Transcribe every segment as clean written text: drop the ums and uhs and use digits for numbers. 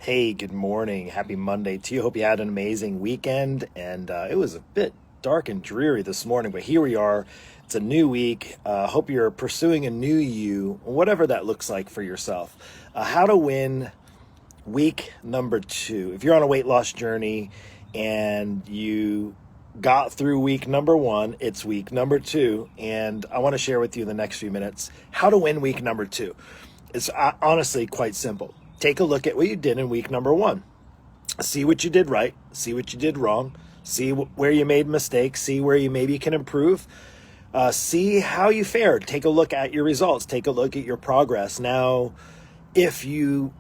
Hey, good morning. Happy Monday to you. Hope you had an amazing weekend. And it was a bit dark and dreary this morning, but here we are. It's a new week. Hope you're pursuing a new you, whatever that looks like for yourself. How to win week number 2. If you're on a weight loss journey and you got through week number 1, it's week number 2. And I want to share with you in the next few minutes how to win week number 2. It's honestly quite simple. Take a look at what you did in week number 1. See what you did right, see what you did wrong, see where you made mistakes, see where you maybe can improve, see how you fared. Take a look at your results, take a look at your progress. Now, if you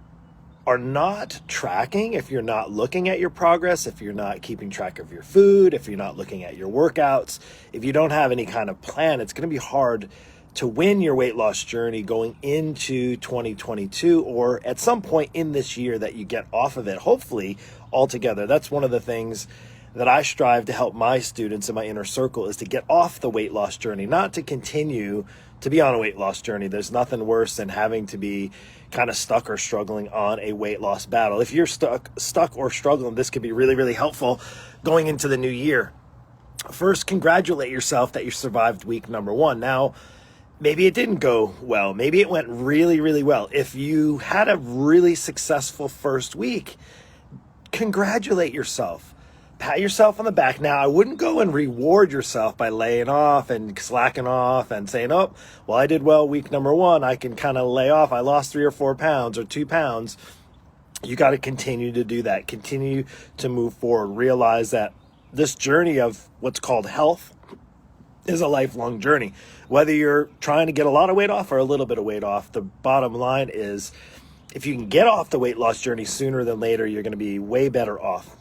are not tracking, if you're not looking at your progress, if you're not keeping track of your food, if you're not looking at your workouts, if you don't have any kind of plan, it's going to be hard to win your weight loss journey going into 2022 or at some point in this year that you get off of it, hopefully altogether. That's one of the things that I strive to help my students in my inner circle is to get off the weight loss journey, not to continue to be on a weight loss journey. There's nothing worse than having to be kind of stuck or struggling on a weight loss battle. If you're stuck or struggling, this could be really, really helpful going into the new year. First, congratulate yourself that you survived week number 1. Now, maybe it didn't go well. Maybe it went really, really well. If you had a really successful first week, congratulate yourself. Pat yourself on the back. Now, I wouldn't go and reward yourself by laying off and slacking off and saying, oh, well, I did well week number 1. I can kind of lay off. I lost 3 or 4 pounds or 2 pounds. You got to continue to do that. Continue to move forward. Realize that this journey of what's called health is a lifelong journey. Whether you're trying to get a lot of weight off or a little bit of weight off, the bottom line is if you can get off the weight loss journey sooner than later, you're going to be way better off.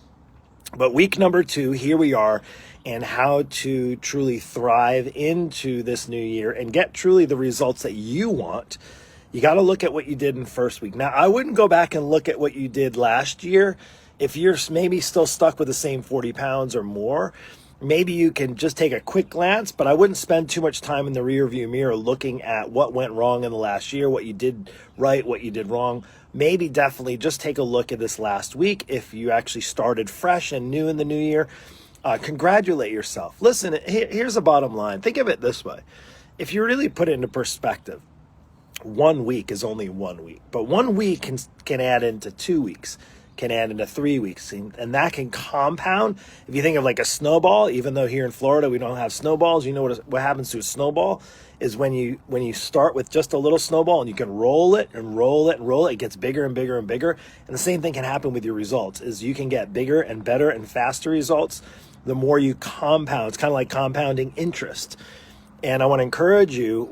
But week number 2, here we are, and how to truly thrive into this new year and get truly the results that you want. You got to look at what you did in the first week. Now, I wouldn't go back and look at what you did last year. If you're maybe still stuck with the same 40 pounds or more, maybe you can just take a quick glance, but I wouldn't spend too much time in the rearview mirror looking at what went wrong in the last year, what you did right, what you did wrong. Maybe definitely just take a look at this last week. If you actually started fresh and new in the new year, congratulate yourself. Listen, here's the bottom line. Think of it this way. If you really put it into perspective, 1 week is only 1 week, but 1 week can add into 2 weeks. Can add into 3 weeks, and that can compound. If you think of like a snowball, even though here in Florida we don't have snowballs, you know what happens to a snowball is when you start with just a little snowball and you can roll it and roll it and roll it, it gets bigger and bigger and bigger. And the same thing can happen with your results, is you can get bigger and better and faster results the more you compound. It's kind of like compounding interest. And I want to encourage you,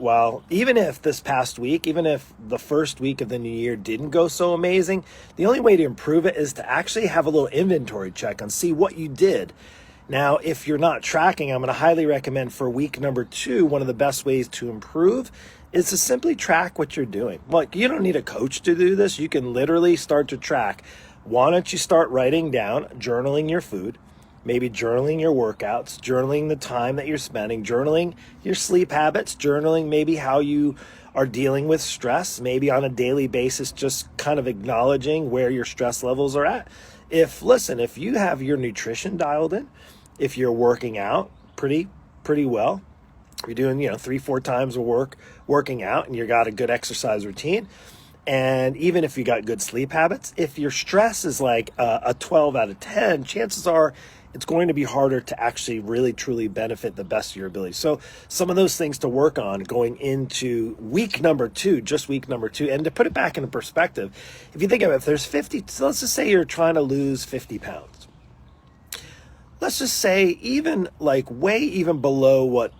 even if this past week, even if the first week of the new year didn't go so amazing, the only way to improve it is to actually have a little inventory check and see what you did. Now, if you're not tracking, I'm going to highly recommend for week number 2, one of the best ways to improve is to simply track what you're doing. Like, you don't need a coach to do this. You can literally start to track. Why don't you start writing down, journaling your food, maybe journaling your workouts, journaling the time that you're spending, journaling your sleep habits, journaling maybe how you are dealing with stress, maybe on a daily basis, just kind of acknowledging where your stress levels are at. If you have your nutrition dialed in, if you're working out pretty well, you're doing 3-4 times working out and you got a good exercise routine, and even if you got good sleep habits, if your stress is like a 12 out of 10, chances are it's going to be harder to actually really truly benefit the best of your ability. So some of those things to work on going into week number 2, just week number 2, and to put it back into perspective, if you think of it, if there's 50, so let's just say you're trying to lose 50 pounds. Let's just say even below what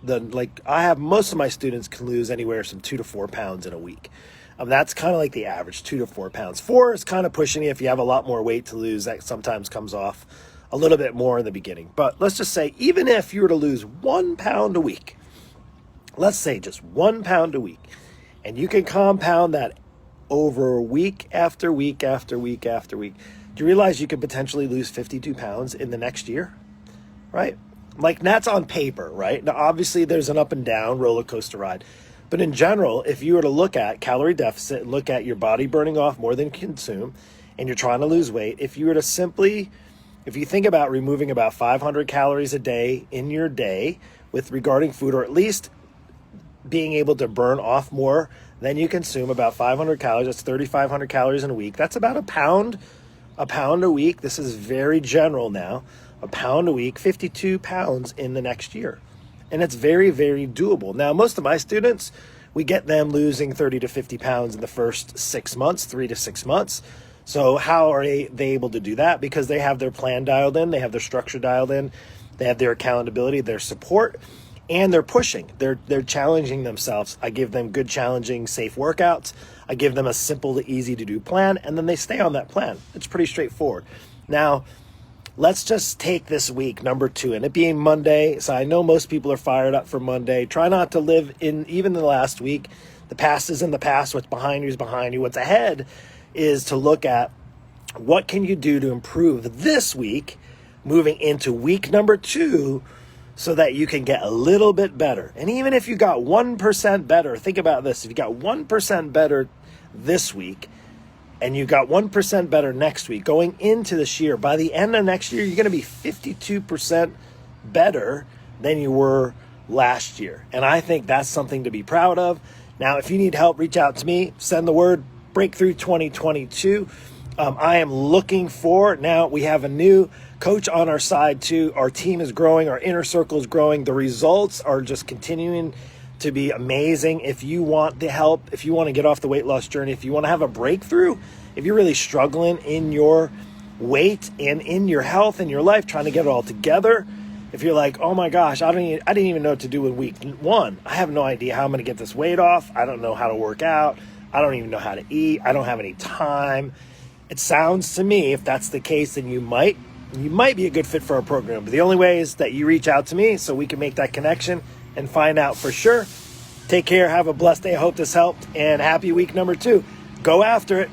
I have most of my students can lose anywhere from 2 to 4 pounds in a week. That's kind of like the average, 2 to 4 pounds. 4 is kind of pushing it. If you have a lot more weight to lose, that sometimes comes off a little bit more in the beginning. But let's just say, even if you were to lose 1 pound a week, let's say just 1 pound a week, and you can compound that over week after week after week after week, do you realize you could potentially lose 52 pounds in the next year, right? Like, that's on paper, right? Now, obviously, there's an up and down roller coaster ride. But in general, if you were to look at calorie deficit and look at your body burning off more than you consume, and you're trying to lose weight, if you think about removing about 500 calories a day in your day with regarding food, or at least being able to burn off more than you consume, about 500 calories, that's 3,500 calories in a week. That's about a pound a week. This is very general now. A pound a week, 52 pounds in the next year. And it's very, very doable. Now, most of my students, we get them losing 30 to 50 pounds in the first 6 months, 3 to 6 months. So how are they able to do that? Because they have their plan dialed in, they have their structure dialed in, they have their accountability, their support, and they're pushing. They're challenging themselves. I give them good, challenging, safe workouts. I give them a simple to easy to do plan, and then they stay on that plan. It's pretty straightforward. Now, let's just take this week, number 2, and it being Monday. So I know most people are fired up for Monday. Try not to live in even the last week. The past is in the past. What's behind you is behind you. What's ahead is to look at what can you do to improve this week, moving into week number 2, so that you can get a little bit better. And even if you got 1% better, think about this. If you got 1% better this week, and you got 1% better next week, going into this year, by the end of next year, you're going to be 52% better than you were last year. And I think that's something to be proud of. Now, if you need help, reach out to me. Send the word Breakthrough 2022. I am looking for, now we have a new coach on our side too. Our team is growing. Our inner circle is growing. The results are just continuing to be amazing. If you want the help, if you want to get off the weight loss journey, if you want to have a breakthrough, if you're really struggling in your weight and in your health and your life, trying to get it all together, if you're like, oh my gosh, I didn't even know what to do in week 1. I have no idea how I'm going to get this weight off. I don't know how to work out. I don't even know how to eat. I don't have any time. It sounds to me, if that's the case, then you might be a good fit for our program. But the only way is that you reach out to me so we can make that connection and find out for sure. Take care. Have a blessed day. I hope this helped. And happy week number 2. Go after it.